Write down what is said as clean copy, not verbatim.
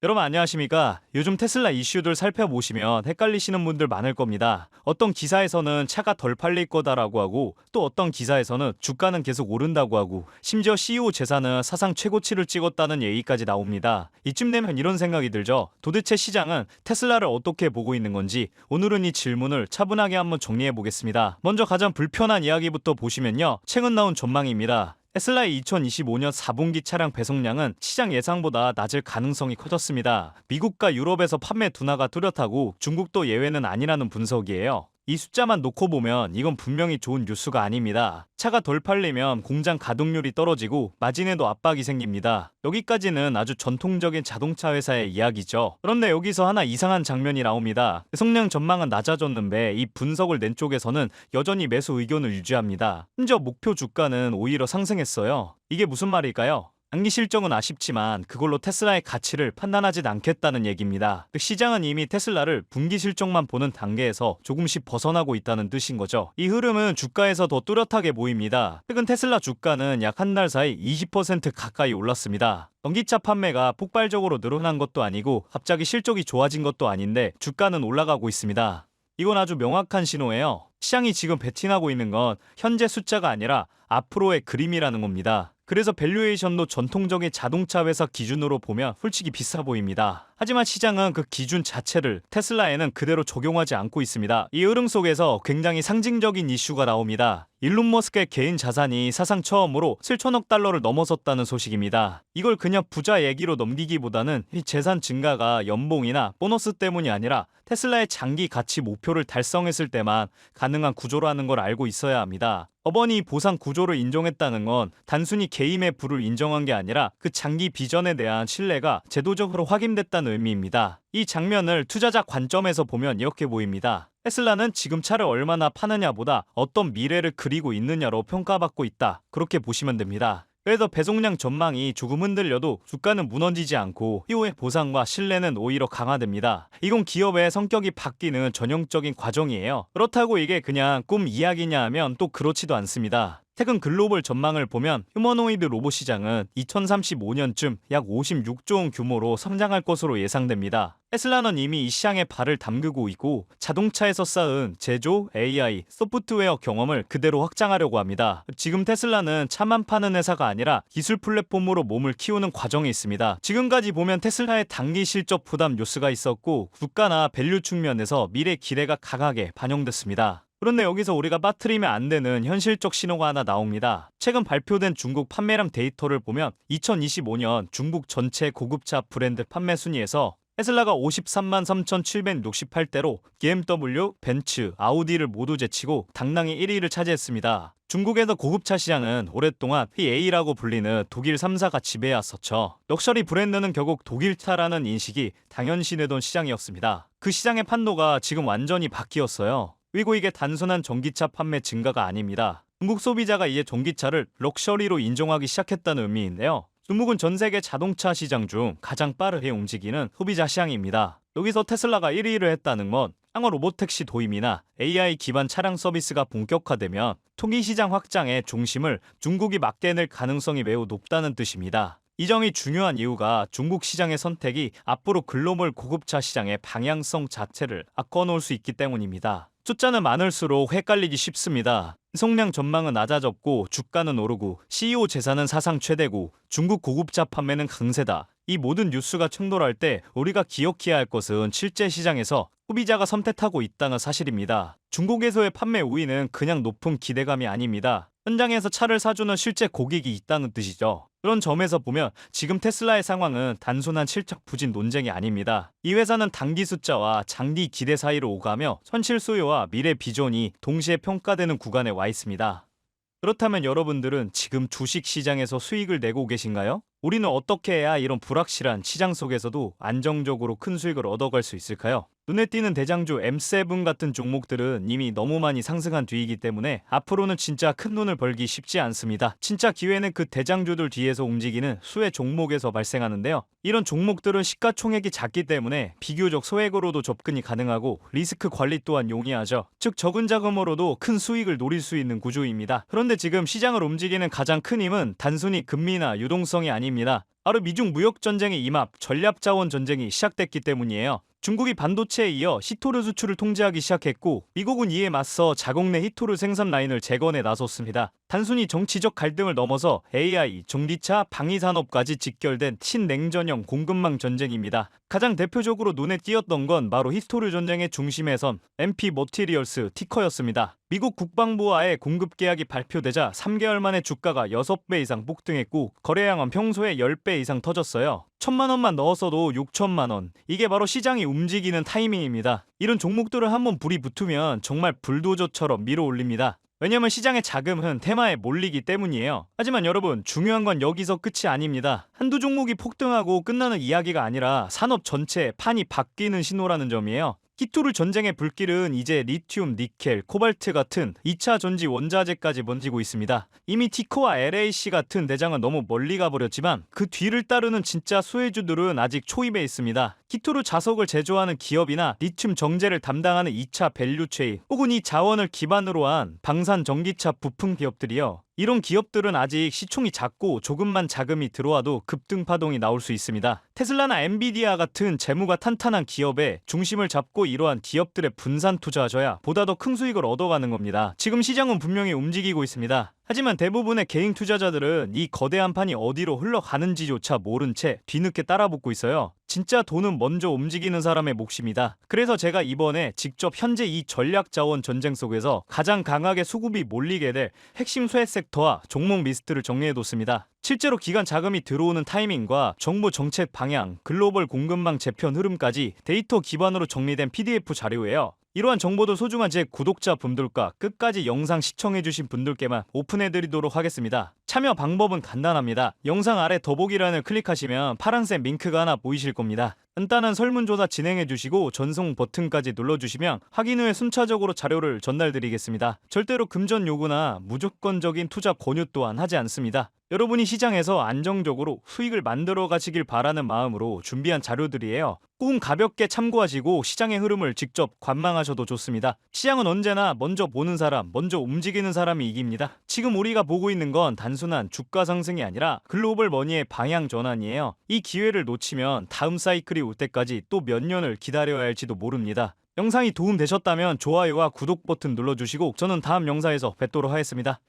여러분 안녕하십니까? 요즘 테슬라 이슈들 살펴보시면 헷갈리시는 분들 많을 겁니다. 어떤 기사에서는 차가 덜 팔릴 거다라고 하고 또 어떤 기사에서는 주가는 계속 오른다고 하고 심지어 CEO 재산은 사상 최고치를 찍었다는 얘기까지 나옵니다. 이쯤 되면 이런 생각이 들죠. 도대체 시장은 테슬라를 어떻게 보고 있는 건지 오늘은 이 질문을 차분하게 한번 정리해 보겠습니다. 먼저 가장 불편한 이야기부터 보시면요. 최근 나온 전망입니다. 테슬라의 2025년 4분기 차량 배송량은 시장 예상보다 낮을 가능성이 커졌습니다. 미국과 유럽에서 판매 둔화가 뚜렷하고 중국도 예외는 아니라는 분석이에요. 이 숫자만 놓고 보면 이건 분명히 좋은 뉴스가 아닙니다. 차가 덜 팔리면 공장 가동률이 떨어지고 마진에도 압박이 생깁니다. 여기까지는 아주 전통적인 자동차 회사의 이야기죠. 그런데 여기서 하나 이상한 장면이 나옵니다. 배송량 전망은 낮아졌는데 이 분석을 낸 쪽에서는 여전히 매수 의견을 유지합니다. 심지어 목표 주가는 오히려 상승했어요. 이게 무슨 말일까요? 단기 실적은 아쉽지만 그걸로 테슬라의 가치를 판단하진 않겠다는 얘기입니다. 시장은 이미 테슬라를 분기 실적만 보는 단계에서 조금씩 벗어나고 있다는 뜻인 거죠. 이 흐름은 주가에서 더 뚜렷하게 보입니다. 최근 테슬라 주가는 약 한 달 사이 20% 가까이 올랐습니다. 전기차 판매가 폭발적으로 늘어난 것도 아니고 갑자기 실적이 좋아진 것도 아닌데 주가는 올라가고 있습니다. 이건 아주 명확한 신호예요. 시장이 지금 베팅하고 있는 건 현재 숫자가 아니라 앞으로의 그림이라는 겁니다. 그래서 밸류에이션도 전통적인 자동차 회사 기준으로 보면 솔직히 비싸 보입니다. 하지만 시장은 그 기준 자체를 테슬라에는 그대로 적용하지 않고 있습니다. 이 흐름 속에서 굉장히 상징적인 이슈가 나옵니다. 일론 머스크의 개인 자산이 사상 처음으로 7천억 달러를 넘어섰다는 소식입니다. 이걸 그냥 부자 얘기로 넘기기보다는 이 재산 증가가 연봉이나 보너스 때문이 아니라 테슬라의 장기 가치 목표를 달성했을 때만 가능한 구조라는 걸 알고 있어야 합니다. 법원이 보상 구조를 인정했다는 건 단순히 개인의 부를 인정한 게 아니라 그 장기 비전에 대한 신뢰가 제도적으로 확인됐다는 의미입니다. 이 장면을 투자자 관점에서 보면 이렇게 보입니다. 테슬라는 지금 차를 얼마나 파느냐보다 어떤 미래를 그리고 있느냐로 평가받고 있다. 그렇게 보시면 됩니다. 그래서 배송량 전망이 조금 흔들려도 주가는 무너지지 않고 이후의 보상과 신뢰는 오히려 강화됩니다. 이건 기업의 성격이 바뀌는 전형적인 과정이에요. 그렇다고 이게 그냥 꿈 이야기냐 하면 또 그렇지도 않습니다. 최근 글로벌 전망을 보면 휴머노이드 로봇 시장은 2035년쯤 약 56조 원 규모로 성장할 것으로 예상됩니다. 테슬라는 이미 이 시장에 발을 담그고 있고 자동차에서 쌓은 제조, AI, 소프트웨어 경험을 그대로 확장하려고 합니다. 지금 테슬라는 차만 파는 회사가 아니라 기술 플랫폼으로 몸을 키우는 과정에 있습니다. 지금까지 보면 테슬라의 단기 실적 부담 뉴스가 있었고 주가나 밸류 측면에서 미래 기대가 강하게 반영됐습니다. 그런데 여기서 우리가 빠뜨리면 안 되는 현실적 신호가 하나 나옵니다. 최근 발표된 중국 판매량 데이터를 보면 2025년 중국 전체 고급차 브랜드 판매 순위에서 테슬라가 53만 3,768대로 BMW, 벤츠, 아우디를 모두 제치고 당당히 1위를 차지했습니다. 중국에서 고급차 시장은 오랫동안 PA라고 불리는 독일 3사가 지배해왔었죠. 럭셔리 브랜드는 결국 독일차라는 인식이 당연시되던 시장이었습니다. 그 시장의 판도가 지금 완전히 바뀌었어요. 그리고 이게 단순한 전기차 판매 증가가 아닙니다. 중국 소비자가 이제 전기차를 럭셔리로 인정하기 시작했다는 의미인데요. 중국은 전 세계 자동차 시장 중 가장 빠르게 움직이는 소비자 시장입니다. 여기서 테슬라가 1위를 했다는 건 향후 로보택시 도입이나 AI 기반 차량 서비스가 본격화되면 투기 시장 확장의 중심을 중국이 맡게 낼 가능성이 매우 높다는 뜻입니다. 이 점이 중요한 이유가 중국 시장의 선택이 앞으로 글로벌 고급차 시장의 방향성 자체를 바꿔놓을 수 있기 때문입니다. 숫자는 많을수록 헷갈리기 쉽습니다. 배송량 전망은 낮아졌고 주가는 오르고 CEO 재산은 사상 최대고 중국 고급차 판매는 강세다. 이 모든 뉴스가 충돌할 때 우리가 기억해야 할 것은 실제 시장에서 소비자가 선택하고 있다는 사실입니다. 중국에서의 판매 우위는 그냥 높은 기대감이 아닙니다. 현장에서 차를 사주는 실제 고객이 있다는 뜻이죠. 그런 점에서 보면 지금 테슬라의 상황은 단순한 실적 부진 논쟁이 아닙니다. 이 회사는 단기 숫자와 장기 기대 사이로 오가며 현실 수요와 미래 비전이 동시에 평가되는 구간에 와 있습니다. 그렇다면 여러분들은 지금 주식 시장에서 수익을 내고 계신가요? 우리는 어떻게 해야 이런 불확실한 시장 속에서도 안정적으로 큰 수익을 얻어갈 수 있을까요? 눈에 띄는 대장주 M7 같은 종목들은 이미 너무 많이 상승한 뒤이기 때문에 앞으로는 진짜 큰 돈을 벌기 쉽지 않습니다. 진짜 기회는 그 대장주들 뒤에서 움직이는 수혜 종목에서 발생하는데요. 이런 종목들은 시가총액이 작기 때문에 비교적 소액으로도 접근이 가능하고 리스크 관리 또한 용이하죠. 즉 적은 자금으로도 큰 수익을 노릴 수 있는 구조입니다. 그런데 지금 시장을 움직이는 가장 큰 힘은 단순히 금리나 유동성이 아닙니다. 바로 미중 무역 전쟁의 임합, 전략 자원 전쟁이 시작됐기 때문이에요. 중국이 반도체에 이어 히토류 수출을 통제하기 시작했고 미국은 이에 맞서 자국 내 히토류 생산 라인을 재건에 나섰습니다. 단순히 정치적 갈등을 넘어서 AI, 전기차, 방위산업까지 직결된 친냉전형 공급망 전쟁입니다. 가장 대표적으로 눈에 띄었던 건 바로 히토류 전쟁의 중심에 선 MP 머티리얼스 티커였습니다. 미국 국방부와의 공급 계약이 발표되자 3개월 만에 주가가 6배 이상 폭등했고 거래량은 평소에 10배 이상 터졌어요. 1,000만 원만 넣었어도 6천만 원. 이게 바로 시장이 움직이는 타이밍입니다. 이런 종목들을 한번 불이 붙으면 정말 불도저처럼 밀어 올립니다. 왜냐면 시장의 자금은 테마에 몰리기 때문이에요. 하지만 여러분, 중요한 건 여기서 끝이 아닙니다. 한두 종목이 폭등하고 끝나는 이야기가 아니라 산업 전체의 판이 바뀌는 신호라는 점이에요. 히토류 전쟁의 불길은 이제 리튬, 니켈, 코발트 같은 2차 전지 원자재까지 번지고 있습니다. 이미 티커와 LAC 같은 대장은 너무 멀리 가버렸지만 그 뒤를 따르는 진짜 수혜주들은 아직 초입에 있습니다. 히토류 자석을 제조하는 기업이나 리튬 정제를 담당하는 2차 밸류체인 혹은 이 자원을 기반으로 한 방산 전기차 부품 기업들이요. 이런 기업들은 아직 시총이 작고 조금만 자금이 들어와도 급등 파동이 나올 수 있습니다. 테슬라나 엔비디아 같은 재무가 탄탄한 기업에 중심을 잡고 이러한 기업들의 분산 투자하셔야 보다 더 큰 수익을 얻어가는 겁니다. 지금 시장은 분명히 움직이고 있습니다. 하지만 대부분의 개인 투자자들은 이 거대한 판이 어디로 흘러가는지조차 모른 채 뒤늦게 따라붙고 있어요. 진짜 돈은 먼저 움직이는 사람의 몫입니다. 그래서 제가 이번에 직접 현재 이 전략 자원 전쟁 속에서 가장 강하게 수급이 몰리게 될 핵심 쇠 섹터와 종목 리스트를 정리해뒀습니다. 실제로 기관 자금이 들어오는 타이밍과 정부 정책 방향, 글로벌 공급망 재편 흐름까지 데이터 기반으로 정리된 PDF 자료예요. 이러한 정보도 소중한 제 구독자분들과 끝까지 영상 시청해주신 분들께만 오픈해드리도록 하겠습니다. 참여 방법은 간단합니다. 영상 아래 더보기란을 클릭하시면 파란색 링크가 하나 보이실 겁니다. 간단한 설문조사 진행해주시고 전송 버튼까지 눌러주시면 확인 후에 순차적으로 자료를 전달드리겠습니다. 절대로 금전 요구나 무조건적인 투자 권유 또한 하지 않습니다. 여러분이 시장에서 안정적으로 수익을 만들어 가시길 바라는 마음으로 준비한 자료들이에요. 꼭 가볍게 참고하시고 시장의 흐름을 직접 관망하셔도 좋습니다. 시장은 언제나 먼저 보는 사람, 먼저 움직이는 사람이 이깁니다. 지금 우리가 보고 있는 건 단순한 주가 상승이 아니라 글로벌 머니의 방향 전환이에요. 이 기회를 놓치면 다음 사이클이 올 때까지 또 몇 년을 기다려야 할지도 모릅니다. 영상이 도움되셨다면 좋아요와 구독 버튼 눌러주시고 저는 다음 영상에서 뵙도록 하겠습니다.